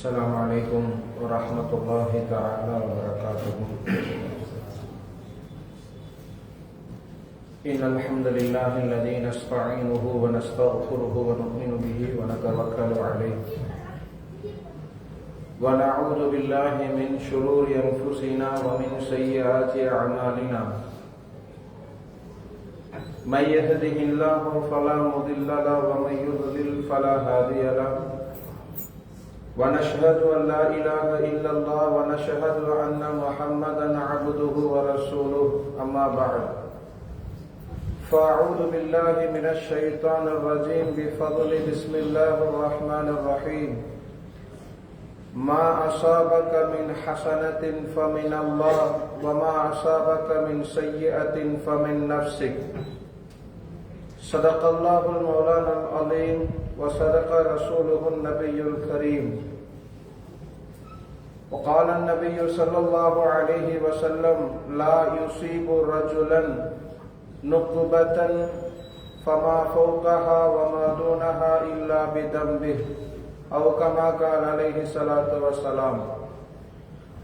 السلام عليكم ورحمة الله تعالى وبركاته. إن الحمد لله الذي نستعينه ونستغفره ونؤمن به ونتوكل عليه ونعوذ بالله من شرور أنفسنا ومن سيئات أعمالنا. من يهده الله فلا مضل له ومن يضلل فلا هادي له. ونشهد أن لا إله إلا الله ونشهد أن محمدا عبده ورسوله. أما بعد، فأعوذ بالله من الشيطان الرجيم بفضل بسم الله الرحمن الرحيم. ما أصابك من حسنة فمن الله وما أصابك من سيئة فمن نفسك. صدق الله المولانا العظيم وصدق رسوله النبي الكريم. وقال النبي صلى الله عليه وسلم: لا يصيب رجلا نقبة فما فوقها وما دونها إلا بذنبه أو كما قال عليه الصلاة والسلام.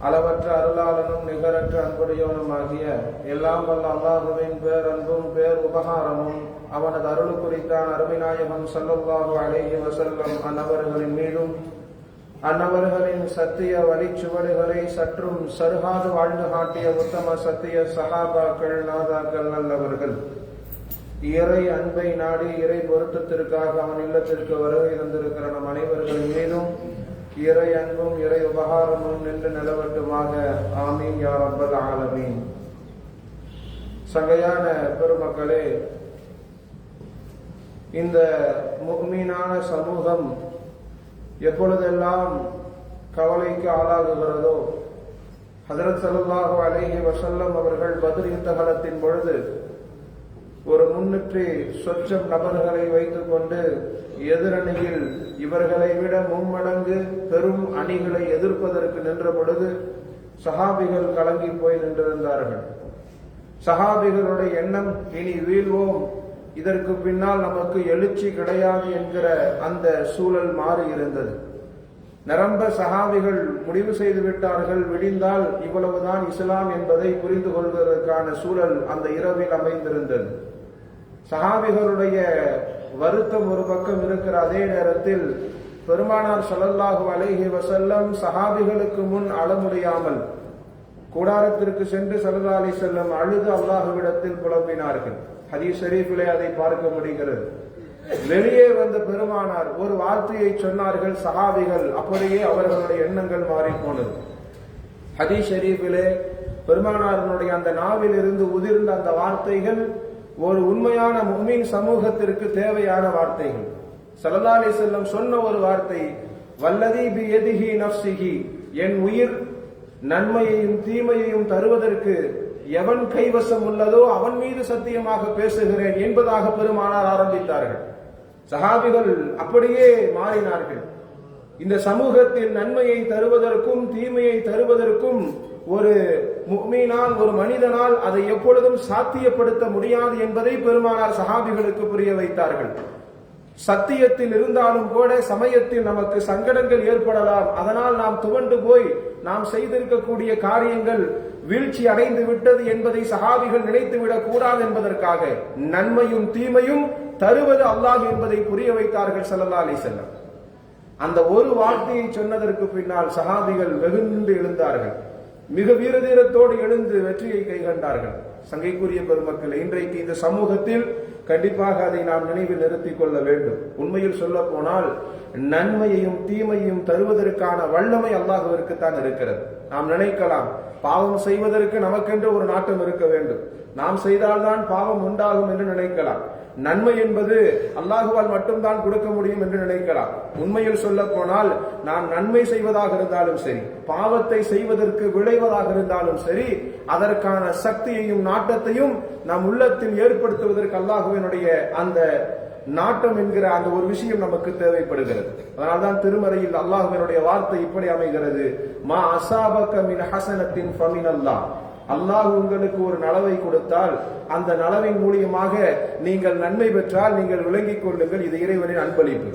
அளவற்ற அருளாளனும் நிகரற்ற அன்புடையவனுமாகிய எல்லாம் வல்ல அல்லாஹுவின் பேரன்பும் பேர் உபகாரமும் அவனது அருள் குறித்தான் அருமைநாயகம் ஸல்லல்லாஹு அலைஹி வஸல்லம் அன்னவர்களின் மீதும் அன்னவர்களின் சத்திய வழிச்சுவடுகளை சற்றும் சருகாது வாழ்ந்து காட்டிய உத்தம சத்திய சஹாபாக்கள் நாதாக்கள் நல்லவர்கள் இறை அன்பை நாடி இறை பொருத்தத்திற்காக அவன் இல்லத்திற்கு வருகை தந்திருக்கிற நம் அனைவர்களின் மீதும் இறை அன்பும் இறை உபகாரமும் நின்று நிலவட்டுமாக. ஆமீன் யா ரப்பல் ஆலமீன். சங்கையான பெருமக்களே, இந்த முஃமினான சமூகம் எப்பொழுதெல்லாம் கவலைக்கு ஆளாகுகிறதோ, ஹஜ்ரத் ஸல்லல்லாஹு அலைஹி வஸல்லம் அவர்கள் பத்ர் யுத்தகலத்தின் பொழுது ஒரு 300 சொச்சம் நபர்களை வைத்துக் கொண்டு எதிரணியில் இவர்களை விட 3 மடங்கு பெரும் அணிகளை எதிர்ப்பதற்கு நின்ற பொழுது சஹாபிகள் கலங்கி போய் நின்றிருந்தார்கள். சஹாபிகளுடைய எண்ணம், இனி வீழ்வோம், இதற்கு பின்னால் நமக்கு எழுச்சி கிடையாது என்கிற அந்த சூழல் மாறி இருந்தது. நிரம்ப சஹாபிகள் முடிவு செய்து விட்டார்கள், விடிந்தால் இவ்வளவுதான் இஸ்லாம் என்பதை புரிந்து கொள்வதற்கான சூழல் அந்த இரவில் அமைந்திருந்தது. சஹாபிகளுடைய வருத்தம் ஒரு பக்கம் இருக்கிற அதே நேரத்தில் பெருமானார் ஸல்லல்லாஹு அலைஹி வஸல்லம் சஹாபிகளுக்கு முன் அழ முடியாமல் கூடாரத்திற்கு சென்று ஸல்லல்லாஹு அலைஹி வஸல்லம் அழுது அல்லாஹ்விடத்தில் புலம்பினார்கள். ஹதீஸ் ஷரீஃபிலே அதை பார்க்க முடிகிறது. வெளியே வந்த பெருமானார் ஒரு வார்த்தையை சொன்னார்கள், சஹாபிகள் அப்படியே அவர்களுடைய எண்ணங்கள் மாறி போனது. ஹதீஸ் ஷரீஃபிலே பெருமானாரினுடைய அந்த நாவில் இருந்து உதிர்ந்த அந்த வார்த்தைகள் ஒரு உண்மையான முஃமின் சமூகத்திற்கு தேவையான வார்த்தைகள். ஸல்லல்லாஹு அலைஹி வஸல்லம் சொன்ன ஒரு வார்த்தை, வல்லதி பியதிஹி நஃப்ஸிஹி, என் உயிர் நன்மையையும் தீமையையும் தருவதற்கு எவன் கைவசம் உள்ளதோ அவன் மீது சத்தியமாக பேசுகிறேன் என்பதாக பெருமானார் ஆரம்பித்தார்கள். சஹாபிகள் அப்படியே மாறினார்கள். இந்த சமூகத்தில் நன்மையை தருவதற்கும் தீமையை தருவதற்கும் ஒரு முஃமினால், ஒரு மனிதனால் அதை எப்பொழுதும் சாத்தியப்படுத்த முடியாது என்பதை பெருமானார் சஹாபிகளுக்கு புரிய வைத்தார்கள். சத்தியத்தில் இருந்தாலும் கூட சமயத்தில் நமக்கு சங்கடங்கள் ஏற்படலாம். அதனால் நாம் துவண்டு போய் நாம் செய்திருக்கக்கூடிய காரியங்கள் வீழ்ச்சி அடைந்து விட்டது என்பதை சஹாபிகள் நினைத்துவிடக் கூடாது என்பதற்காக நன்மையும் தீமையும் தருவது அல்லாஹ் என்பதை புரிய வைத்தார்கள் ஸல்லல்லாஹு அலைஹி வஸல்லம். அந்த ஒரு வார்த்தையை சொன்னதற்கு பின்னால் சஹாபிகள் வெகுண்டு எழுந்தார்கள். மிக வீரதீரத்தோடு எழுந்து வெற்றியை கைகண்டார்கள். சங்கைக்குரிய பெருமக்கள், இன்றைக்கு இந்த சமூகத்தில் கண்டிப்பாக அதை நாம் நினைவில் நிறுத்திக் கொள்ள வேண்டும். உண்மையில் சொல்ல போனால் நன்மையையும் தீமையையும் தருவதற்கான வல்லமை அல்லாஹ்விற்கு தான் இருக்கிறது. நாம் நினைக்கலாம், பாவம் செய்வதற்கு நமக்கென்று ஒரு நாட்டம் இருக்க வேண்டும், நாம் செய்தால்தான் பாவம் உண்டாகும் என்று நினைக்கலாம். நன்மை என்பது அல்லாஹுவால் மட்டும்தான் கொடுக்க முடியும் என்று நினைக்கலாம். உண்மையில் சொல்ல போனால் நாம் நன்மை செய்வதாக இருந்தாலும் சரி, பாவத்தை செய்வதற்கு விளைவதாக இருந்தாலும் சரி, அதற்கான சக்தியையும் நாட்டத்தையும் நம் உள்ளத்தில் ஏற்படுத்துவதற்கு அல்லாஹுவினுடைய அந்த நாட்டம் என்கிற அந்த ஒரு விஷயம் நமக்கு தேவைப்படுகிறது. அதனால்தான் திருமறையில் அல்லாஹுவினுடைய வார்த்தை இப்படி அமைகிறது, மா அஸாபக மின் ஹஸனத்தின் ஃபமினல்லாஹ், அல்லாஹ் உங்களுக்கு ஒரு நலவை கொடுத்தால் அந்த நலவின் மூலியமாக நீங்கள் நன்மை பெற்றால் நீங்கள் விளங்கிக் கொள்ளுங்கள், இது இறைவனின் அன்பளிப்பு.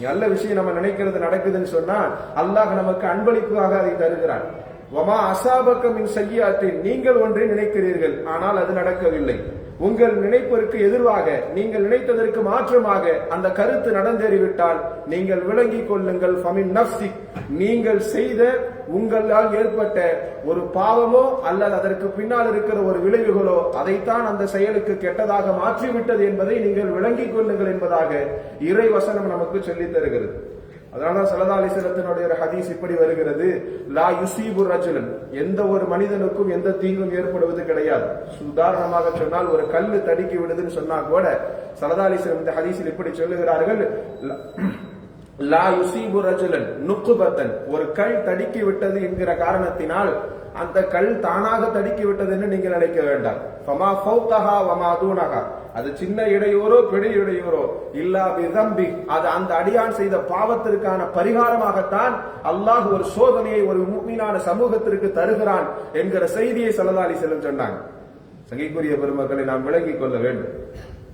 நல்ல விஷயம் நம்ம நினைக்கிறது நடக்குதுன்னு சொன்னா அல்லாஹ் நமக்கு அன்பளிப்பாக அதை தருகிறான். வமா அசாபக்கம் மின் சய்யியாத்தின், நீங்கள் ஒன்றை நினைக்கிறீர்கள் ஆனால் அது நடக்கவில்லை. உங்கள் நினைப்பிற்கு எதிர்வாக நீங்கள் நினைத்ததற்கு மாற்றமாக அந்த கருத்து நடந்தேறிவிட்டால் நீங்கள் விளங்கிக் கொள்ளுங்கள், ஃபமின் நஃப்ஸிக், நீங்கள் செய்த உங்களால் ஏற்பட்ட ஒரு பாவமோ அல்லது அதற்கு பின்னால் இருக்கிற ஒரு விளைவுகளோ அதைத்தான் அந்த செயலுக்கு கெட்டதாக மாற்றிவிட்டது என்பதை நீங்கள் விளங்கிக் கொள்ளுங்கள் என்பதாக இறை வசனம் நமக்கு சொல்லித் தருகிறது. அதனால ஸல்லல்லாஹு அலைஹி வஸல்லத்தினுடைய ஒரு ஹதீஸ் இப்படி வருகிறது, லா யுஸீபு ரஜுலன், எந்த ஒரு மனிதனுக்கும் எந்த தீங்கும் ஏற்படுவது கிடையாது. உதாரணமாக சொன்னால் ஒரு கல்லு தடுக்கி விடுதுன்னு சொன்னா கூட ஸல்லல்லாஹு அலைஹி வஸல்லம் இந்த ஹதீஸில் இப்படி சொல்லுகிறார்கள், லா யுஸீபு ரஜுலன் நுக்பத்தன், ஒரு கல் தடுக்கி விட்டது என்கிற காரணத்தினால் அந்த கல் தானாக தடுக்கி விட்டது என்று நீங்கள் நினைக்க வேண்டாம். ஃபமா ஃபௌகஹா வமா தூனஹா, அது சின்ன இடையூறோ பெரிய இடையூறோ இல்லா பிதம்பி, அது அந்த அடியான் செய்த பாவத்திற்கான பரிகாரமாகத்தான் அல்லாஹ் ஒரு சோதனையை ஒரு முஃமினான சமூகத்திற்கு தருகிறான் என்கிற செய்தியை ஸல்லல்லாஹு அலைஹி வஸல்லம் சொன்னாங்க. சங்கைக்குரிய பெருமக்களை நாம் விளங்கிக் கொள்ள வேண்டும்.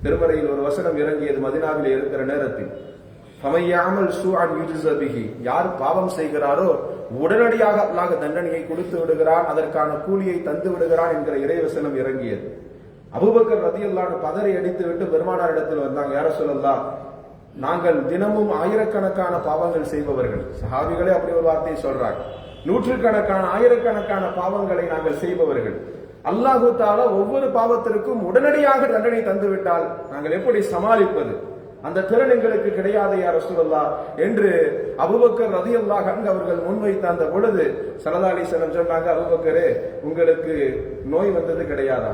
திருமறையில் ஒரு வசனம் இறங்கியது மதீனாவிலே இருக்கிற நேரத்தில், ஃபமையாமல் சூஅன் யுஜ்ஸ பிஹி, யார் பாவம் செய்கிறாரோ உடனடியாக அல்லாஹ் தண்டனையை கொடுத்து விடுகிறான், அதற்கான கூலியை தந்து விடுகிறான் என்கிற இறைவசனம் இறங்கியது. அபூபக்கர் ரலியல்லாஹு அன்ஹு பதறி அடித்து விட்டு பெருமானார் இடத்தில் வந்தாங்க, யா ரசூலல்லாஹ், நாங்கள் தினமும் ஆயிரக்கணக்கான பாவங்கள் செய்பவர்கள். சஹாபிகளே அப்படி ஒரு வார்த்தையை சொல்றாங்க, நூற்றுக்கணக்கான ஆயிரக்கணக்கான பாவங்களை நாங்கள் செய்பவர்கள். அல்லாஹ் தஆலா ஒவ்வொரு பாவத்திற்கும் உடனடியாக தண்டனை தந்துவிட்டால் நாங்கள் எப்படி சமாளிப்பது? அந்த திறன் எங்களுக்கு கிடையாது யா ரசூலல்லாஹ் என்று அபூபக்கர் ரலியல்லாஹு அன்ஹு அவர்கள் முன்வைத்த அந்த பொழுது ஸல்லல்லாஹு அலைஹி வஸல்லம் சொன்னாங்க, அபூபக்கரே, உங்களுக்கு நோய் வந்தது கிடையாதா?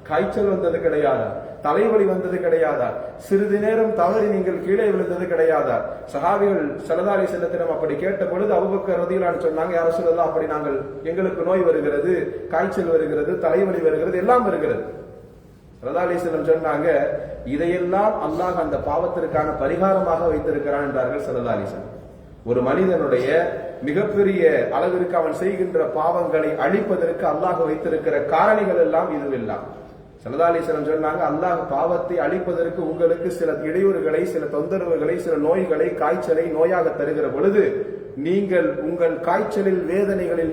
காய்ச்சல் வந்தது கிடையாதா? தலைவலி வந்தது கிடையாதா? சிறிது நேரம் தவறி நீங்கள் கீழே விழுந்தது கிடையாதா? சஹாபிகள் ஸல்லல்லாஹு அலைஹி வஸல்லத்திடம் அப்படி கேட்ட பொழுது அபூபக்கர் ரலியல்லாஹு அன்ஹு சொன்னாங்க, யா ரசூலல்லாஹ், அப்படி நாங்கள் எங்களுக்கு நோய் வருகிறது, காய்ச்சல் வருகிறது, தலைவலி வருகிறது, எல்லாம் வருகிறது. ஸல்லல்லாஹு அலைஹி வஸல்லம் சொன்னாங்க, இதையெல்லாம் அல்லாஹ் அந்த பாவத்திற்கான பரிகாரமாக வைத்திருக்கிறான் என்றார்கள் ஸல்லல்லாஹு அலைஹி வஸல்லம். ஒரு மனிதனுடைய மிகப்பெரிய அளவிற்கு அவன் செய்கின்ற பாவங்களை அழிப்பதற்கு அல்லாஹ் வைத்திருக்கிற காரணிகள் எல்லாம் இதுவெல்லாம். ஸல்லல்லாஹு அலைஹி வஸல்லம் சொன்னாங்க, அல்லாஹ் பாவத்தை அழிப்பதற்கு உங்களுக்கு சில இடையூறுகளை, சில தொந்தரவுகளை, சில நோய்களை, காய்ச்சலை நோயாக தருகிற பொழுது, நீங்கள் உங்கள் காய்ச்சலில் வேதனைகளில்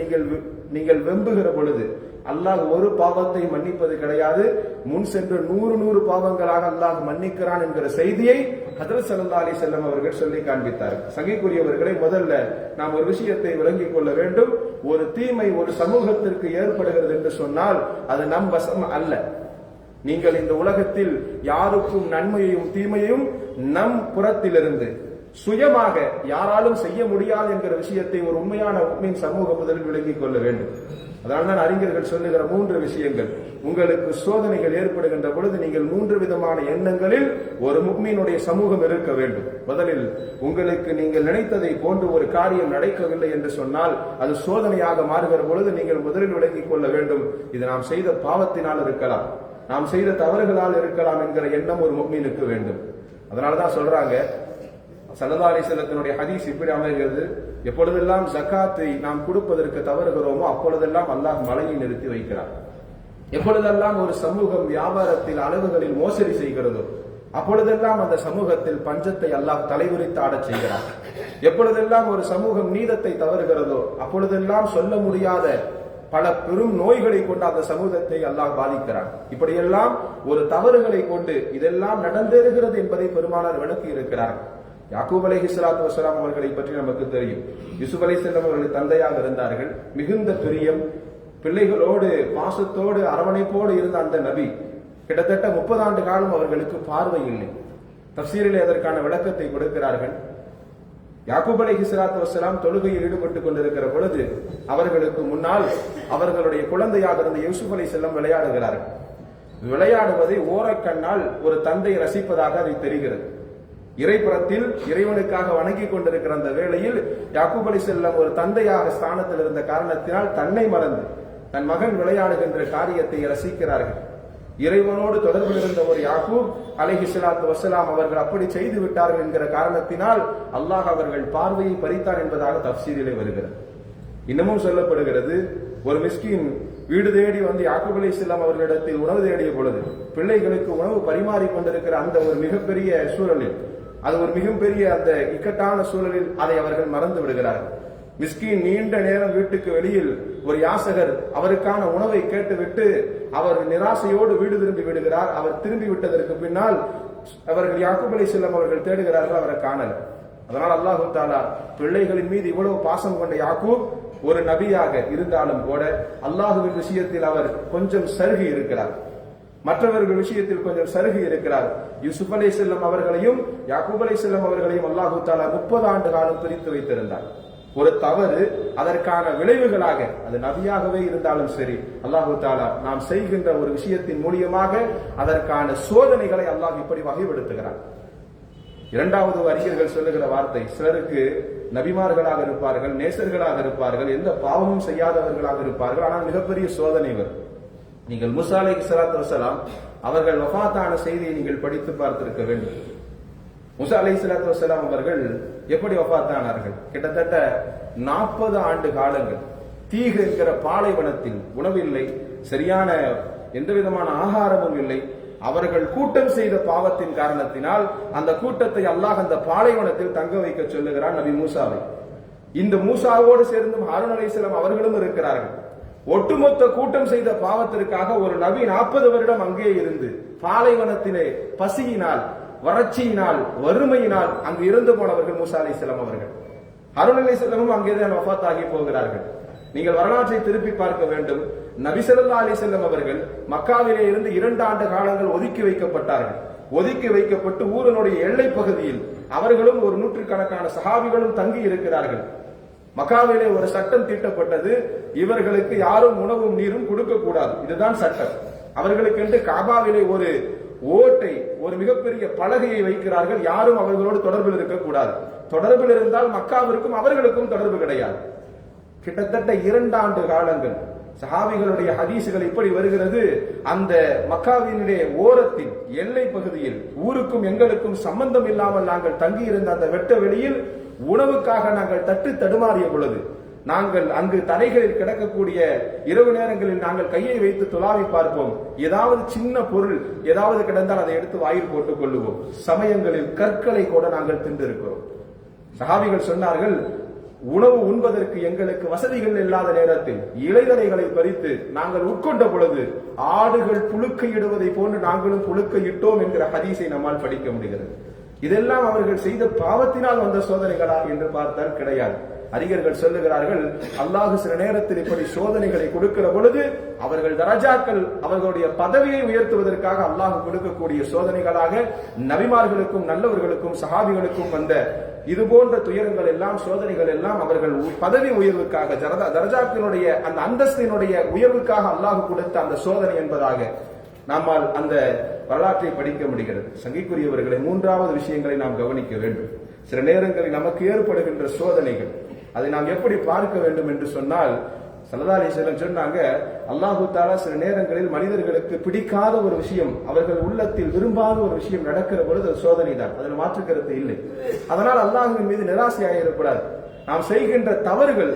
நீங்கள் வெம்புகிற பொழுது அல்லாஹ் ஒரு பாவத்தை மன்னிப்பது கிடையாது, முன் சென்று 100 பாவங்களாக அல்லாஹ் மன்னிக்கிறான் என்கிற செய்தியை ஹஜ்ரத் ஸல்லல்லாஹு அலைஹி வஸல்லம் அவர்கள் சொல்லி காண்பித்தார்கள். சங்கைக்குரியவர்களை, முதல்ல நாம் ஒரு விஷயத்தை விளங்கிக் கொள்ள வேண்டும். ஒரு தீமை ஒரு சமூகத்திற்கு ஏற்படுகிறது என்று சொன்னால் அது நம் வசம் அல்ல. நீங்கள் இந்த உலகத்தில் யாருக்கும் நன்மையையும் தீமையையும் நம் புறத்திலிருந்து சுயமாக யாராலும் செய்ய முடியாது என்கிற விஷயத்தை ஒரு உண்மையான முஃமின் சமூகம் முதலில் விளங்கிக் கொள்ள வேண்டும். அதனால்தான் அறிஞர்கள் சொல்லுகிற 3 விஷயங்கள். உங்களுக்கு சோதனைகள் ஏற்படுகின்ற பொழுது நீங்கள் 3 விதமான எண்ணங்களில் ஒரு முஃமினுடைய சமூகம் இருக்க வேண்டும். முதலில், உங்களுக்கு நீங்கள் நினைத்ததை போன்று ஒரு காரியம் நடக்கவில்லை என்று சொன்னால் அது சோதனையாக மாறுகிற பொழுது நீங்கள் முதலில் விளங்கிக் கொள்ள வேண்டும், இது நாம் செய்த பாவத்தினால் இருக்கலாம், நாம் செய்த தவறுகளால் இருக்கலாம் என்கிற எண்ணம் ஒரு முஃமினுக்கு வேண்டும். அதனாலதான் சொல்றாங்க, ஸல்லல்லாஹு அலைஹி வஸல்லத்தினுடைய ஹதீஸ் இப்படி அமைகிறது, எப்பொழுதெல்லாம் ஜகாத்தை நாம் கொடுப்பதற்கு தவறுகிறோமோ அப்பொழுதெல்லாம் அல்லாஹ் மலையை நிறுத்தி வைக்கிறார். எப்பொழுதெல்லாம் ஒரு சமூகம் வியாபாரத்தில் அளவுகளில் மோசடி செய்கிறதோ அப்பொழுதெல்லாம் அந்த சமூகத்தில் பஞ்சத்தை அல்லாஹ் தலைவிரித்து ஆடச் செய்கிறார். எப்பொழுதெல்லாம் ஒரு சமூகம் நீதத்தை தவறுகிறதோ அப்பொழுதெல்லாம் சொல்ல முடியாத பல பெரும் நோய்களை கொண்டு அந்த சமூகத்தை அல்லாஹ் பாதிக்கிறார். இப்படியெல்லாம் ஒரு தவறுகளை கொண்டு இதெல்லாம் நடந்தேறுகிறது என்பதை பெருமானார் விளக்கி இருக்கிறார். யாக்கூப் அலைஹிஸ்ஸலாத்து வஸ்ஸலாம் அவர்களை பற்றி நமக்கு தெரியும். யூசுப் அலைஹிஸ்ஸலாம் அவர்கள் தந்தையாக இருந்தார்கள். மிகுந்த பிரியம், பிள்ளைகளோடு பாசத்தோடு அரவணைப்போடு இருந்த அந்த நபி கிட்டத்தட்ட 30 ஆண்டு காலம் அவர்களுக்கு பார்வை இல்லை. தஃப்சீரிலே அதற்கான விளக்கத்தை கொடுக்கிறார்கள். யாக்கூப் அலைஹிஸ்ஸலாத்து வஸ்ஸலாம் தொழுகையில் ஈடுபட்டுக் கொண்டிருக்கிற பொழுது அவர்களுக்கு முன்னால் அவர்களுடைய குழந்தையாக இருந்த யூசுப் அலைஹிஸ்ஸலாம் விளையாடுகிறார்கள். விளையாடுவதை ஓரக்கண்ணால் ஒரு தந்தை ரசிப்பதாக அதை தெரிகிறது. இறைப்புறத்தில் இறைவனுக்காக வணங்கி கொண்டிருக்கிற அந்த வேளையில் யாக்கூப் அலைஹிஸ்ஸலாம் ஒரு தந்தையாக ஸ்தானத்தில் இருந்த காரணத்தினால் தன்னை மறந்து தன் மகன் விளையாடுகின்ற காரியத்தை ரசிக்கிறார்கள். இறைவனோடு தொடர்பில் இருந்த ஒரு யாக்கூப் அலைஹிஸ்ஸலாத்து வஸ்ஸலாம் அவர்கள் அப்படி செய்து விட்டார்கள் என்கிற காரணத்தினால் அல்லாஹ் அவர்கள் பார்வையை பறித்தார் என்பதாக தஃப்சீரிலே வருகிறது. இன்னமும் சொல்லப்படுகிறது, ஒரு மிஸ்கின் வீடு தேடி வந்து யாக்கூப் அலைஹிஸ்ஸலாம் அவர்களிடத்தில் உணவு தேடிய பொழுது பிள்ளைகளுக்கு உணவு பரிமாறிக் கொண்டிருக்கிற அந்த ஒரு மிகப்பெரிய சூழலில் அது ஒரு மிகப்பெரிய அந்த இக்கட்டான சூழலில் அதை அவர்கள் மறந்து விடுகிறார்கள். மிஸ்கின் நீண்ட நேரம் வீட்டுக்கு வெளியில் ஒரு யாசகர் அவருக்கான உணவை கேட்டுவிட்டு அவர் நிராசையோடு வீடு திரும்பி விடுகிறார். அவர் திரும்பி விட்டதற்கு பின்னால் அவர்கள் யாக்கூப் அலைஹிஸ்ஸலாம் அவர்கள் தேடுகிறார்கள், அவரை காணல. அதனால் அல்லாஹு தஆலா பிள்ளைகளின் மீது இவ்வளவு பாசம் கொண்ட யாக்கூப் ஒரு நபியாக இருந்தாலும் கூட அல்லாஹுவின் விஷயத்தில் அவர் கொஞ்சம் சருகி இருக்கிறார், மற்றவர்கள் விஷயத்தில் கொஞ்சம் சருகி இருக்கிறார். யூசுப் அலைஹிஸ்ஸலாம் அவர்களையும் யாக்கூப் அலைஹிஸ்ஸலாம் அவர்களையும் அல்லாஹு தஆலா 30 ஆண்டு காலம் பிரித்து வைத்திருந்தார். ஒரு தவறு அதற்கான விளைவுகளாக அது நபியாகவே இருந்தாலும் சரி, அல்லாஹு தஆலா நாம் செய்கின்ற ஒரு விஷயத்தின் மூலியமாக அதற்கான சோதனைகளை அல்லாஹ் இப்படி வகைப்படுத்துகிறார். இரண்டாவது அறிஞர்கள் சொல்லுகிற வார்த்தை, சிலருக்கு நபிமார்களாக இருப்பார்கள், நேசர்களாக இருப்பார்கள், எந்த பாவமும் செய்யாதவர்களாக இருப்பார்கள், ஆனால் மிகப்பெரிய சோதனை வரும். நீங்கள் மூசா அலைஹிஸ்ஸலாத்து வஸலாம் அவர்கள் வஃபாத்தான செய்தியை நீங்கள் படித்து பார்த்திருக்க வேண்டும். மூசா அலைஹிஸ்ஸலாத்து வஸலாம் அவர்கள் எப்படி வஃபாத்தானார்கள்? கிட்டத்தட்ட 40 ஆண்டு காலங்கள் தீஹ் என்கிற பாலைவனத்தில் உணவில்லை, சரியான எந்த விதமான ஆகாரமும் இல்லை. அவர்கள் கூட்டம் செய்த பாவத்தின் காரணத்தினால் அந்த கூட்டத்தை அல்லாஹ் அந்த பாலைவனத்தில் தங்க வைக்க சொல்லுகிறான் நபி மூசாவை. இந்த மூசாவோடு சேர்ந்து ஹாரூன் அலைஹிஸ்ஸலாம் அவர்களும் இருக்கிறார்கள். ஒட்டுமொத்த கூட்டம் செய்த பாவத்திற்காக ஒரு நபி 40 வருடம் அங்கே இருந்து பாலைவனத்திலே பசியினால், வறட்சியினால், வறுமையினால் அங்கு இருந்து போனவர்கள் மூசா அலைஹிஸ்ஸலாம் அவர்கள். ஹாரூன் அலைஹிஸ்ஸலாமும் அங்கேதான் வஃபாத் ஆகி போகிறார்கள். நீங்கள் வரலாற்றை திருப்பி பார்க்க வேண்டும். நபி ஸல்லல்லாஹு அலைஹி வஸல்லம் அவர்கள் மக்காவிலே இருந்து 2 ஆண்டு காலங்கள் ஒதுக்கி வைக்கப்பட்டார்கள். ஒதுக்கி வைக்கப்பட்டு ஊரினுடைய எல்லை பகுதியில் அவர்களும் ஒரு நூற்றுக்கணக்கான சஹாபிகளும் தங்கி இருக்கிறார்கள். மக்காவிலே ஒரு சட்டம் தீட்டப்பட்டது, இவர்களுக்கு யாரும் உணவும் நீரும் கொடுக்க கூடாது, இதுதான் சட்டம். அவர்களுக்கு என்று காபாவிலே ஒரு ஓட்டை, ஒரு மிகப்பெரிய பலகையை வைக்கிறார்கள், யாரும் அவர்களோடு தொடர்பில் இருக்கக்கூடாது. தொடர்பில் இருந்தால் மக்காவிற்கும் அவர்களுக்கும் தொடர்பு கிடையாது. கிட்டத்தட்ட 2 ஆண்டு காலங்கள் சஹாபிகளுடைய ஹதீசுகள் இப்படி வருகிறது, அந்த மக்காவினுடைய ஓரத்தில் எல்லை பகுதியில் ஊருக்கும் எங்களுக்கும் சம்பந்தம் இல்லாமல் நாங்கள் தங்கி இருந்த அந்த வெட்ட வெளியில் உணவுக்காக நாங்கள் தட்டு தடுமாறிய பொழுது, நாங்கள் அங்கு தரைகளில் கிடக்கக்கூடிய இரவு நேரங்களில் நாங்கள் கையை வைத்து துளாவி பார்ப்போம், ஏதாவது சின்ன பொருள் ஏதாவது கிடந்தால் அதை எடுத்து வாயில் போட்டுக் கொள்ளுவோம். சமயங்களில் கற்களை கூட நாங்கள் தின்றிருக்கிறோம். சஹாபிகள் சொன்னார்கள், உணவு உண்பதற்கு எங்களுக்கு வசதிகள் இல்லாத நேரத்தில் இலைதலைகளை பறித்து நாங்கள் உட்கொண்ட பொழுது ஆடுகள் புழுக்கையிடுவதை போன்று நாங்களும் புழுக்கையிட்டோம் என்கிற ஹதீஸை நம்மால் படிக்க முடிகிறது. இதெல்லாம் அவர்கள் செய்த பாவத்தினால் வந்த சோதனைகளா என்று பார்த்தால் கிடையாது. அறிஞர்கள் சொல்லுகிறார்கள், அல்லாஹ் சில நேரத்தில் இப்படி சோதனைகளை கொடுக்கிற பொழுது அவர்கள் தரஜாக்கள், அவர்களுடைய பதவியை உயர்த்துவதற்காக அல்லாஹ் கொடுக்கக்கூடிய சோதனைகளாக நபிமார்களுக்கும் நல்லவர்களுக்கும் சஹாபிகளுக்கும் வந்த இது போன்ற துயரங்கள் எல்லாம், சோதனைகள் எல்லாம் அவர்கள் பதவி உயர்வுக்காக, தரஜாக்களுடைய அந்த அந்தஸ்தினுடைய உயர்வுக்காக அல்லாஹ் கொடுத்த அந்த சோதனை என்பதாக நம்மால் அந்த வரலாற்றை படிக்க முடிகிறது. சங்கைக்குரியவர்களை, 3வது விஷயங்களை நாம் கவனிக்க வேண்டும். சில நேரங்களில் நமக்கு ஏற்படுகின்ற சோதனைகள், அதை நாம் எப்படி பார்க்க வேண்டும் என்று சொன்னால், ஸல்லல்லாஹு அலைஹி வஸல்லம் சொன்னாங்க, அல்லாஹு தஆலா சில நேரங்களில் மனிதர்களுக்கு பிடிக்காத ஒரு விஷயம், அவர்கள் உள்ளத்தில் விரும்பாத ஒரு விஷயம் நடக்கிற பொழுது அது சோதனை தான், அதில் மாற்று கருத்து இல்லை. அதனால் அல்லாஹ்வின் மீது நிராசையாகிடக்கூடாது. நாம் செய்கின்ற தவறுகள்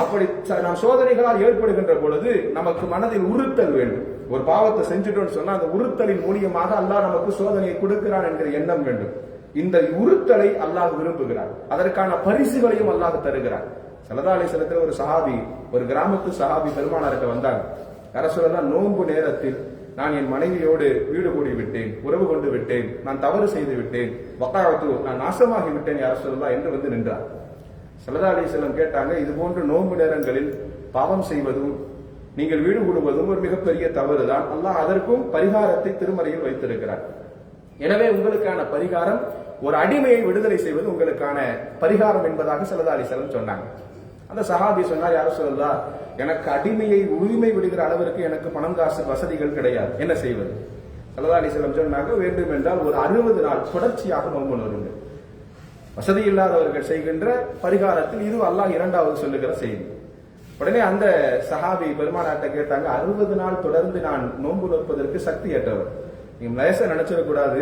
அப்படி நாம் சோதனைகளால் ஏற்படுகின்ற பொழுது நமக்கு மனதில் உறுத்தல் வேண்டும். ஒரு பாவத்தை செஞ்சுட்டோம்னு சொன்னா அந்த உறுத்தலின் மூலியமாக அல்லாஹ் நமக்கு சோதனையை கொடுக்கிறான் என்கிற எண்ணம் வேண்டும். இந்த உறுத்தலை அல்லாஹ் விரும்புகிறார், அதற்கான பரிசுகளையும் அல்லாஹ் தருகிறார். ஸல்லல்லாஹு அலைஹி வஸல்லம் ஒரு சஹாபி, ஒரு கிராமத்து சஹாபி பெருமானாருக்கு வந்தாங்க. ரசூலுல்லாஹ் நோன்பு நேரத்தில் நான் என் மனைவியோடு வீடு கூடி விட்டேன், உறவு கொண்டு விட்டேன், நான் தவறு செய்து விட்டேன், வக்காவத்து நான் நாசமாகி விட்டேன் யா ரசூலுல்லாஹ் என்று வந்து நின்றார். ஸல்லல்லாஹு அலைஹி வஸல்லம் கேட்டாங்க, இது போன்று நோன்பு நேரங்களில் பாவம் செய்வதும் நீங்கள் வீடு கூடுவதும் ஒரு மிகப்பெரிய தவறுதான், அல்லாஹ் அதற்கும் பரிகாரத்தை திருமறையில் வைத்திருக்கிறார். எனவே உங்களுக்கான பரிகாரம் ஒரு அடிமையை விடுதலை செய்வது உங்களுக்கான பரிகாரம் என்பதாக ஸல்லல்லாஹு அலைஹி வஸல்லம் சொன்னாங்க. அந்த சஹாபி சொன்னார், யா ரசூலல்லாஹ், எனக்கு அடிமையை உரிமை விடுகிற அளவிற்கு எனக்கு பணம் காசு வசதிகள் கிடையாது, என்ன செய்வது? ஸல்லல்லாஹு அலைஹி வஸல்லம் சொன்னாங்க, வேண்டும் என்றால் ஒரு 60 நாள் தொடர்ச்சியாக நோன்பு நோருங்க. வசதி இல்லாதவர்கள் செய்கின்ற பரிகாரத்தில் இது அல்லாஹ் 2வது சொல்லுகிற செய்தி. உடனே அந்த சஹாபி பெருமானார்ட்ட கேட்டாங்க, 60 நாள் தொடர்ந்து நான் நோன்பு நோற்பதற்கு சக்தி ஏற்றவர், நீங்க லேசா நினைச்சிடக்கூடாது.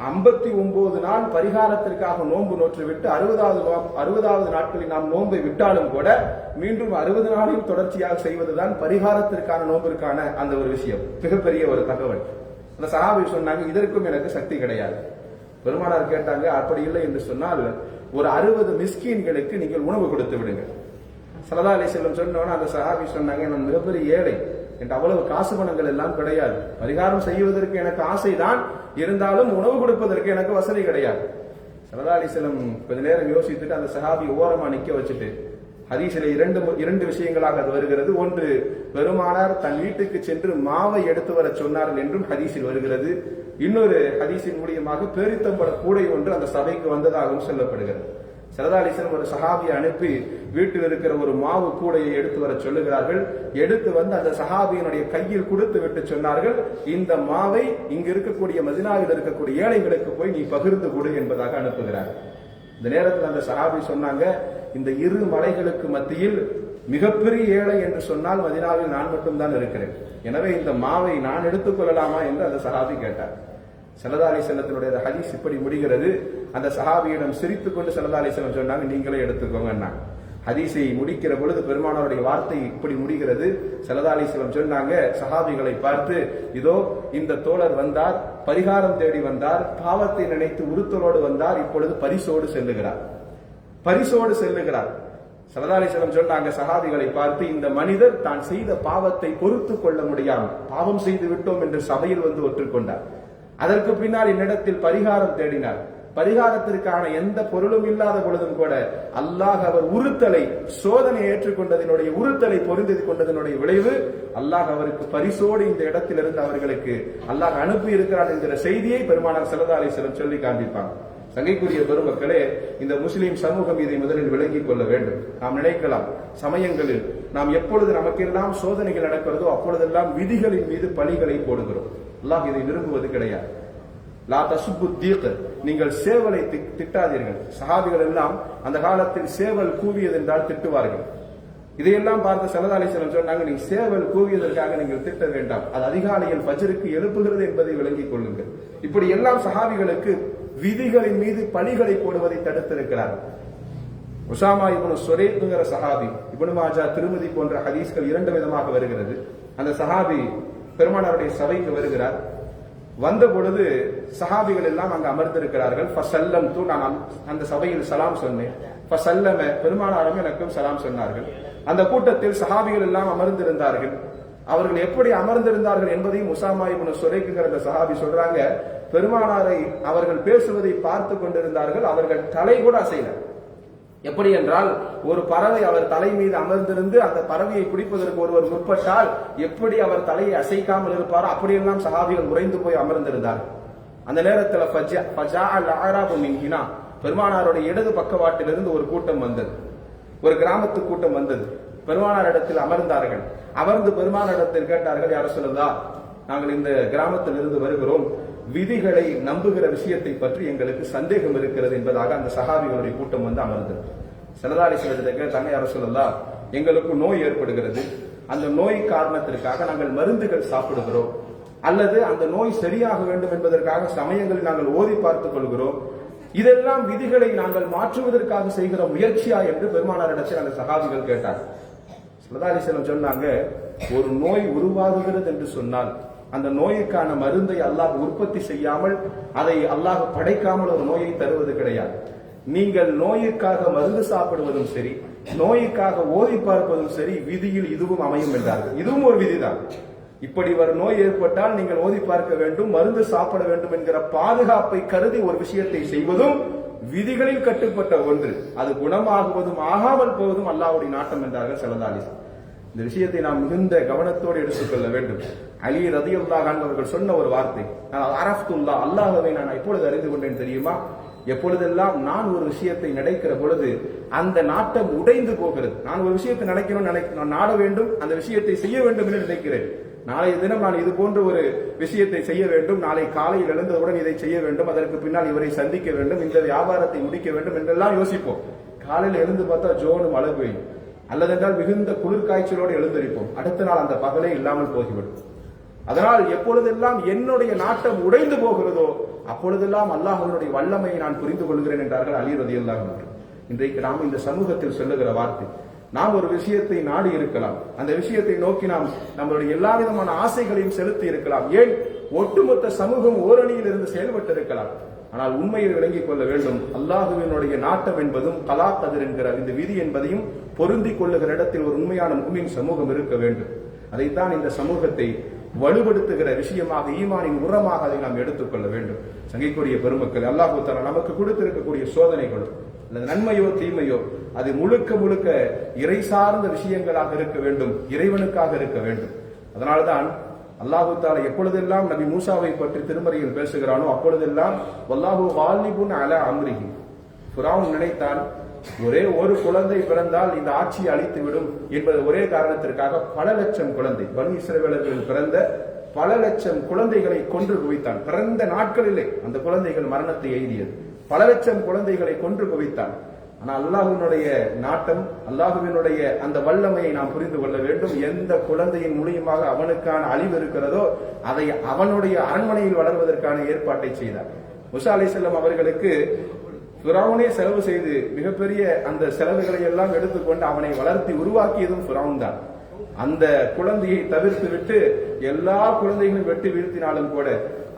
59 நாள் பரிகாரத்திற்காக நோன்பு நோற்றுவிட்டு 60வது நாட்களில் நாம் நோன்பை விட்டாலும் கூட மீண்டும் 60 நாளையும் தொடர்ச்சியாக செய்வதுதான் பரிகாரத்திற்கான நோம்பிற்கான அந்த ஒரு விஷயம். மிகப்பெரிய ஒரு தகவல். அந்த சஹாபி சொன்னாங்க, இதற்கும் எனக்கு சக்தி கிடையாது. பெருமானார் கேட்டாங்க, அப்படி இல்லை என்று சொன்னால் ஒரு 60 மிஸ்கீன்களுக்கு நீங்கள் உணவு கொடுத்து விடுங்க. ஸல்லல்லாஹு அலைஹி வஸல்லம் சொன்னோன்னா அந்த சஹாபி சொன்னாங்க, நான் மிகப்பெரிய ஏழை, என்ற அவ்வளவு காசு பணங்கள் எல்லாம் கிடையாது, பரிகாரம் செய்வதற்கு எனக்கு ஆசைதான், இருந்தாலும் உணவு கொடுப்பதற்கு எனக்கு வசதி கிடையாது. ஸல்லல்லாஹு அலைஹி வஸல்லம் கொஞ்ச நேரம் யோசித்துட்டு அந்த சஹாபி ஓரமா நிக்க வச்சுட்டு, ஹதீஸிலே இரண்டு விஷயங்களாக அது வருகிறது. ஒன்று, பெருமானார் தன் வீட்டுக்கு சென்று மாவை எடுத்து வர சொன்னார்கள் என்றும் ஹதீஸில் வருகிறது. இன்னொரு ஹதீஸின் மூலியமாக பேரித்தம்பட கூடை ஒன்று அந்த சபைக்கு வந்ததாகவும் சொல்லப்படுகிறது. ஸல்லல்லாஹு அலைஹி வஸல்லம் ஒரு சஹாபியை அனுப்பி வீட்டில் இருக்கிற ஒரு மாவு கூடையை எடுத்து வர சொல்லுகிறார்கள். எடுத்து வந்து அந்த சஹாபியினுடைய கையில் கொடுத்து விட்டு சொன்னார்கள், இந்த மாவை இங்கு இருக்கக்கூடிய மதீனாவில் இருக்கக்கூடிய ஏழைகளுக்கு போய் நீ பகிர்ந்து கொடு என்பதாக அனுப்புகிறார். இந்த நேரத்தில் அந்த சஹாபி சொன்னாங்க, இந்த இரு மலைகளுக்கு மத்தியில் மிகப்பெரிய ஏழை என்று சொன்னால் மதீனாவில் நான் மட்டும்தான் இருக்கிறேன், எனவே இந்த மாவை நான் எடுத்துக் கொள்ளலாமா என்று அந்த சஹாபி கேட்டார். ஸல்லல்லாஹு அலைஹி வஸல்லத்தினுடைய ஹதீஸ் இப்படி முடிகிறது. அந்த சஹாபியிடம் சிரித்துக் கொண்டு ஸல்லல்லாஹு அலைஹி வஸல்லம் சொன்னாங்க, நீங்களே எடுத்துக்கோங்க. ஹதீஸை முடிக்கிற பொழுது பெருமானாருடைய வார்த்தை இப்படி முடிகிறது. ஸல்லல்லாஹு அலைஹி வஸல்லம் சொன்னாங்க சஹாபிகளை பார்த்து, இதோ இந்த தோழர் வந்தார், பரிகாரம் தேடி வந்தார், பாவத்தை நினைத்து உறுத்தலோடு வந்தார், இப்பொழுது பரிசோடு செல்லுகிறார். ஸல்லல்லாஹு அலைஹி வஸல்லம் சொன்னாங்க சஹாபிகளை பார்த்து, இந்த மனிதர் தான் செய்த பாவத்தை பொறுத்து கொள்ள முடியாமல் பாவம் செய்து விட்டோம் என்று சபையில் வந்து ஒற்றுக்கொண்டார். அதற்கு பின்னால் என்னிடத்தில் பரிகாரம் தேடினார். பரிகாரத்திற்கான எந்த பொருளும் இல்லாத பொழுதும் கூட அல்லாஹ் அவர் உறுத்தலை, சோதனை ஏற்றுக்கொண்டதனுடைய உறுத்தலை பொருந்தி கொண்டதனுடைய விளைவு அல்லாஹ் அவருக்கு பரிசோடு இந்த இடத்திலிருந்து அவர்களுக்கு அல்லாஹ் அனுப்பி இருக்கிறான் என்கிற செய்தியை பெருமானார் ஸல்லல்லாஹு அலைஹி வஸல்லம் சொல்லி காண்பிப்பாங்க. சங்கைக்குரிய பெருமக்களே, இந்த முஸ்லிம் சமூகம் இதை முதலில் விளங்கிக் கொள்ள வேண்டும். நாம் நினைக்கலாம், சமயங்களில் நாம் எப்பொழுது நமக்கெல்லாம் சோதனைகள் நடக்கிறதோ அப்பொழுதெல்லாம் விதிகளின் மீது பழிகளை போடுகிறோம். அல்லாஹ் இதை விரும்புவது கிடையாது. லா தசுப்பு தீக், நீங்கள் சேவலை திட்டாதீர்கள். சஹாபிகள் எல்லாம் அந்த காலத்தில் சேவல் கூவியது என்றால் திட்டுவார்கள். இதையெல்லாம் பார்த்து ஸல்லல்லாஹு அலைஹி வஸல்லம் சொன்னாங்க, நீ சேவல் கூவியதற்காக நீங்கள் திட்ட வேண்டாம், அது அதிகாலையில் ஃபஜ்ருக்கு எழுப்புகிறது என்பதை விளங்கிக் கொள்ளுங்கள். இப்படி எல்லாம் சஹாபிகளுக்கு விதிகளின் மீது பழிகளை போடுவதை தடுத்திருக்கிறார். உசாமா இப்னு சுரைக்குங்கிற சஹாபி, இப்னு மாஜா, திருமதி போன்ற ஹதீஸ்கள் 2 விதமாக வருகிறது. அந்த சஹாபி பெருமானாருடைய சபைக்கு வருகிறார். வந்த பொழுது சஹாபிகள் எல்லாம் அங்கு அமர்ந்திருக்கிறார்கள். ஃபஸல்லம் தூ, நான் அந்த சபையில் சலாம் சொன்னேன். ஃபஸல்லம, பெருமானாரும் எனக்கும் சலாம் சொன்னார்கள். அந்த கூட்டத்தில் சஹாபிகள் எல்லாம் அமர்ந்திருந்தார்கள். அவர்கள் எப்படி அமர்ந்திருந்தார்கள் என்பதையும் உசாமா இப்னு சுரைக்குங்கிற அந்த சஹாபி சொல்றாங்க, பெருமானாரை அவர்கள் பேசுவதை பார்த்து கொண்டிருந்தார்கள், அவர்கள் தலை கூட அசையல. எப்படி என்றால், ஒரு பறவை அவர் தலை மீது அமர்ந்திருந்து அந்த பறவையை பிடிப்பதற்கு ஒருவர் முற்பட்டால் எப்படி அவர் தலையை அசைக்காமல் இருப்பாரோ அப்படியெல்லாம் சஹாபிகள் உறைந்து போய் அமர்ந்திருந்தார்கள். அந்த நேரத்தில் பெருமானாருடைய இடது பக்கவாட்டிலிருந்து ஒரு கூட்டம் வந்தது, ஒரு கிராமத்து கூட்டம் வந்தது. பெருமானார் இடத்தில் அமர்ந்தார்கள். அமர்ந்து பெருமானாரிடத்தில் கேட்டார்கள், யார் ரசூலல்லாஹ், நாங்கள் இந்த கிராமத்தில் இருந்து வருகிறோம், விதிகளை நம்புகிற விஷயத்தை பற்றி எங்களுக்கு சந்தேகம் இருக்கிறது என்பதாக அந்த சஹாபிகளுடைய கூட்டம் வந்து அமர்ந்தது. ஸல்லல்லாஹு அலைஹி வஸல்லம் கேட்டாங்க, யார் ரசூலல்லாஹ், எங்களுக்கு நோய் ஏற்படுகிறது, அந்த நோய் காரணத்திற்காக நாங்கள் மருந்துகள் சாப்பிடுகிறோம், அல்லது அந்த நோய் சரியாக வேண்டும் என்பதற்காக சமயங்களில் நாங்கள் ஓதி பார்த்துக் கொள்கிறோம், இதெல்லாம் விதிகளை நாங்கள் மாற்றுவதற்காக செய்கிற முயற்சியா என்று பெருமானாரிடத்தில் அந்த சஹாபிகள் கேட்டார். ஸல்லல்லாஹு அலைஹி வஸல்லம் சொன்னாங்க, ஒரு நோய் உருவாகுகிறது என்று சொன்னால் அந்த நோய்க்கான மருந்தை அல்லாஹ் உற்பத்தி செய்யாமல், அதை அல்லாஹ் படைக்காமல் ஒரு நோயை தருவது கிடையாது. நீங்கள் நோய்க்காக மருந்து சாப்பிடுவதும் சரி, நோய்க்காக ஓதி பார்ப்பதும் சரி, விதியில் இதுவும் அமையும் என்றார்கள். இதுவும் ஒரு விதிதான். இப்படி ஒரு நோய் ஏற்பட்டால் நீங்கள் ஓதி பார்க்க வேண்டும், மருந்து சாப்பிட வேண்டும் என்கிற பாதுகாப்பை கருதி ஒரு விஷயத்தை செய்வதும் விதிகளில் கட்டுப்பட்ட ஒன்று. அது குணமாகுவதும் ஆகாமல் போவதும் அல்லாஹ்வுடைய நாட்டம் என்றார்கள் ஸல்லல்லாஹு அலைஹி வஸல்லம். இந்த விஷயத்தை நாம் மிகுந்த கவனத்தோடு எடுத்துக்கொள்ள வேண்டும். அலி ரலியல்லாஹு அன்ஹு அவர்கள் சொன்ன ஒரு வார்த்தை, நான் அரஃப்துல்லா, அல்லாஹ்வை நான் எப்பொழுது அறிந்து கொண்டேன் தெரியுமா? எப்பொழுதெல்லாம் நான் ஒரு விஷயத்தை நினைக்கிற பொழுது அந்த நாட்டம் உடைந்து போகிறது. நான் ஒரு விஷயத்தை நான் நாட வேண்டும், அந்த விஷயத்தை செய்ய வேண்டும் என்று நினைக்கிறேன். நாளைய தினம் நான் இது போன்ற ஒரு விஷயத்தை செய்ய வேண்டும், நாளை காலையில் எழுந்தவுடன் இதை செய்ய வேண்டும், அதற்கு பின்னால் இவரை சந்திக்க வேண்டும், இந்த வியாபாரத்தை முடிக்க வேண்டும் என்றெல்லாம் யோசிப்போம். காலையில் எழுந்து பார்த்தா ஜோனு மழை பெய்யும், அல்லதென்றால் மிகுந்த குளிர் காய்ச்சலோடு எழுந்திருப்போம். அடுத்த நாள் அந்த பகலே இல்லாமல் போய்விடும். அதனால் எப்பொழுதெல்லாம் என்னுடைய நாட்டம் உடைந்து போகிறதோ அப்பொழுதெல்லாம் அல்லாஹ்வினுடைய வல்லமையை நான் புரிந்து கொள்கிறேன் என்றார்கள் அலி ரலியல்லாஹு அன்ஹு. இன்றைக்கு நாம் இந்த சமூகத்தில் சொல்லுகிற வார்த்தை, நாம் ஒரு விஷயத்தை நாடி இருக்கலாம், அந்த விஷயத்தை நோக்கி நாம் நம்மளுடைய எல்லா விதமான ஆசைகளையும் செலுத்தி இருக்கலாம், ஏன் ஒட்டுமொத்த சமூகம் ஓரணியில் இருந்து செயல்பட்டு இருக்கலாம். ஆனால் உண்மையை விளங்கிக் கொள்ள வேண்டும். அல்லாஹுவினுடைய நாட்டம் என்பதும் கலா கதிர் என்கிற இந்த விதி என்பதையும் பொருந்திக் கொள்ளுகிற இடத்தில் ஒரு உண்மையான முஃமின் சமூகம் இருக்க வேண்டும். அதைத்தான் இந்த சமூகத்தை வலுப்படுத்துகிற விஷயமாக, ஈமானின் உரமாக அதை நாம் எடுத்துக்கொள்ள வேண்டும். சங்கைக்குரிய பெருமக்கள், அல்லாஹு தஆலா நமக்கு கொடுத்திருக்கக்கூடிய சோதனைகளும் அல்லது நன்மையோ தீமையோ அது முழுக்க முழுக்க இறை சார்ந்த விஷயங்களாக இருக்க வேண்டும், இறைவனுக்காக இருக்க வேண்டும். அதனால்தான் அல்லாஹு தஆலா எப்பொழுதெல்லாம் நபி மூசாவை பற்றி திருமறையில் பேசுகிறானோ அப்பொழுதெல்லாம் வல்லாஹு காலிபுன் அலா அம்ரிஹி, ஃபிரௌன் நினைத்தான் ஒரே ஒரு குழந்தை பிறந்தால் இந்த ஆட்சியை அழித்துவிடும் என்பது ஒரே காரணத்திற்காக பல லட்சம் குழந்தை, பனு இஸ்ரவேலர்களில் பிறந்த பல லட்சம் குழந்தைகளை கொன்று குவித்தான். பிறந்த நாட்களிலே அந்த குழந்தைகள் மரணத்தை எய்தியது. பல லட்சம் குழந்தைகளை கொன்று குவித்தான். ஆனால் அல்லாஹ்வினுடைய நாட்டம், அல்லாஹ்வினுடைய அந்த வல்லமையை நாம் புரிந்து கொள்ள வேண்டும். எந்த குழந்தையின் மூலியமாக அவனுக்கான அழிவு இருக்கிறதோ அதை அவனுடைய அரண்மனையில் வளர்வதற்கான ஏற்பாட்டை செய்தார். மூசா அலைஹிஸ்ஸலாம் அவர்களுக்கு ஃபிரௌனே செலவு செய்து மிகப்பெரிய அந்த செலவுகளை எல்லாம் எடுத்துக்கொண்டு அவனை வளர்த்தி உருவாக்கியதும் ஃபிரௌன் தான். அந்த குழந்தையை தவிர்த்து விட்டு எல்லா குழந்தைகளும் வெட்டி வீழ்த்தினாலும் கூட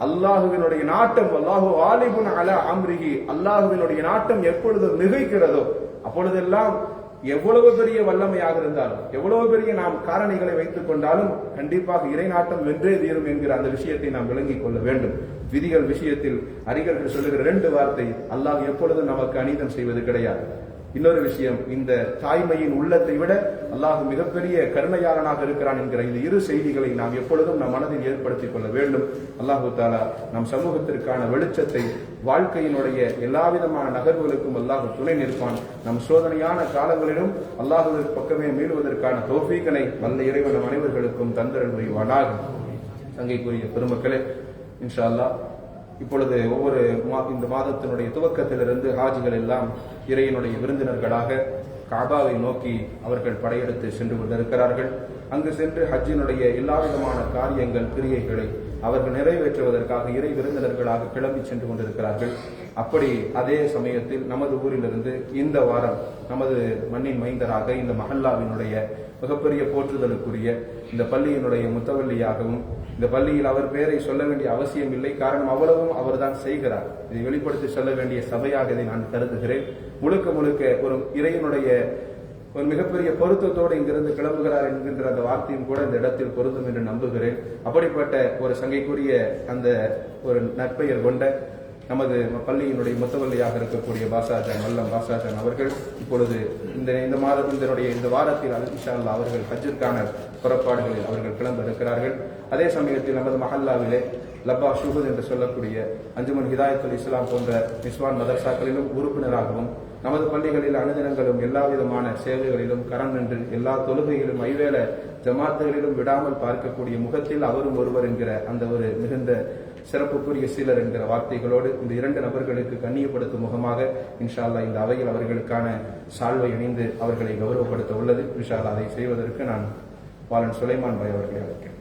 அல்லாஹுவினுடைய நாட்டம், அல்லாஹு ஆலிபுன் அலா அம்ரிஹி, அல்லாஹுவினுடைய நாட்டம் எப்பொழுது மிகைக்கிறதோ அப்பொழுதெல்லாம் எவ்வளவு பெரிய வல்லமையாக இருந்தாலும், எவ்வளவு பெரிய நாம் காரணிகளை வைத்துக் கொண்டாலும் கண்டிப்பாக இறை நாட்டம் வென்றே தீரும் என்கிற அந்த விஷயத்தை நாம் விளங்கிக் கொள்ள வேண்டும். விதிகள் விஷயத்தில் அறிஞர்கள் சொல்லுகிற 2 வார்த்தை, அல்லாஹ் எப்பொழுதும் நமக்கு அநீதம் செய்வது கிடையாது. இன்னொரு விஷயம், இந்த தாய்மையின் உள்ளத்தை விட அல்லாஹ் மிகப்பெரிய கருணையாளனாக இருக்கிறான் என்கிற இந்த 2 செய்திகளை நாம் எப்பொழுதும் நம் மனதில் ஏற்படுத்திக் கொள்ள வேண்டும். அல்லாஹு தஆலா நம் சமூகத்திற்கான வெளிச்சத்தை, வாழ்க்கையினுடைய எல்லா விதமான நகர்வுகளுக்கும் அல்லாஹ் துணை நிற்பான். நம் சோதனையான காலங்களிலும் அல்லாஹ்வின் பக்கமே மீளுவதற்கான தௌஃபீகனை வல்ல இறைவன் நம் அனைவர்களுக்கும் தந்தரல் புரிவானாக. சங்கைக்குரிய பெருமக்களே, இன்ஷா அல்லாஹ் இப்பொழுது ஒவ்வொரு இந்த மாதத்தினுடைய துவக்கத்திலிருந்து ஹாஜிகள் எல்லாம் இறைவனுடைய விருந்தினர்களாக காபாவை நோக்கி அவர்கள் படையெடுத்து சென்று கொண்டிருக்கிறார்கள். அங்கு சென்று ஹஜ்ஜினுடைய எல்லா விதமான காரியங்கள், கிரியைகளை அவர்கள் நிறைவேற்றுவதற்காக இறை விருந்தினர்களாக கிளம்பி சென்று கொண்டிருக்கிறார்கள். அப்படி அதே சமயத்தில் நமது ஊரிலிருந்து இந்த வாரம் நமது மண்ணின் மைந்தராக இந்த மஹல்லாவினுடைய மிகப்பெரிய போற்றுதலுக்குரிய இந்த பள்ளியினுடைய முத்தவல்லியாகவும், இந்த பள்ளியில் அவர் பெயரை சொல்ல வேண்டிய அவசியம் இல்லை, காரணம் அவ்வளவும் அவர்தான் செய்கிறார். இதை வெளிப்படுத்தி சொல்ல வேண்டிய சபையாக இதை நான் கருதுகிறேன். முழுக்க முழுக்க ஒரு இறைவனுடைய ஒரு மிகப்பெரிய பொருத்தத்தோடு இங்கிருந்து கிளம்புகிறார் என்கின்ற அந்த வார்த்தையும் கூட இந்த இடத்தில் பொருந்தும் என்று நம்புகிறேன். அப்படிப்பட்ட ஒரு சங்கைக்குரிய அந்த ஒரு நற்பெயர் கொண்ட நமது பள்ளியினுடைய முத்தவல்லியாக இருக்கக்கூடிய பாசாஜான் வல்லம் பாசாஜான் அவர்கள் இப்பொழுது இந்த வாரத்தில் இன்ஷா அல்லாஹ் அவர்கள் ஹஜ்ஜிற்கான புறப்பாடுகளில் அவர்கள் கிளம்ப இருக்கிறார்கள். அதே சமயத்தில் நமது மஹல்லாவிலே லப்பா ஷுஹூத் என்று சொல்லக்கூடிய அஞ்சுமன் ஹிதாயத்துல் இஸ்லாம் போன்ற நிஸ்வான் மதர்சாக்களிலும் உறுப்பினராகவும், நமது பள்ளிகளில் அனுதினங்களும் எல்லா விதமான சேவைகளிலும் கரம் நின்று எல்லா தொழுகைகளிலும் ஐவேள ஜமாத்துகளிலும் விடாமல் பார்க்கக்கூடிய முகத்தில் அவரும் ஒருவர் என்கிற அந்த ஒரு மிகுந்த சிறப்புக்குரிய சீலர் என்கிற வார்த்தைகளோடு இந்த 2 நபர்களுக்கு கண்ணியப்படுத்தும் முகமாக இன்ஷா அல்லாஹ் இந்த அவையில் அவர்களுக்கான சால்வை அணிந்து அவர்களை கௌரவப்படுத்த உள்ளது. இன்ஷா அல்லாஹ் அதை செய்வதற்கு நான் வாலன் சுலைமான் பாய் அவர்களை அழைக்கிறேன்.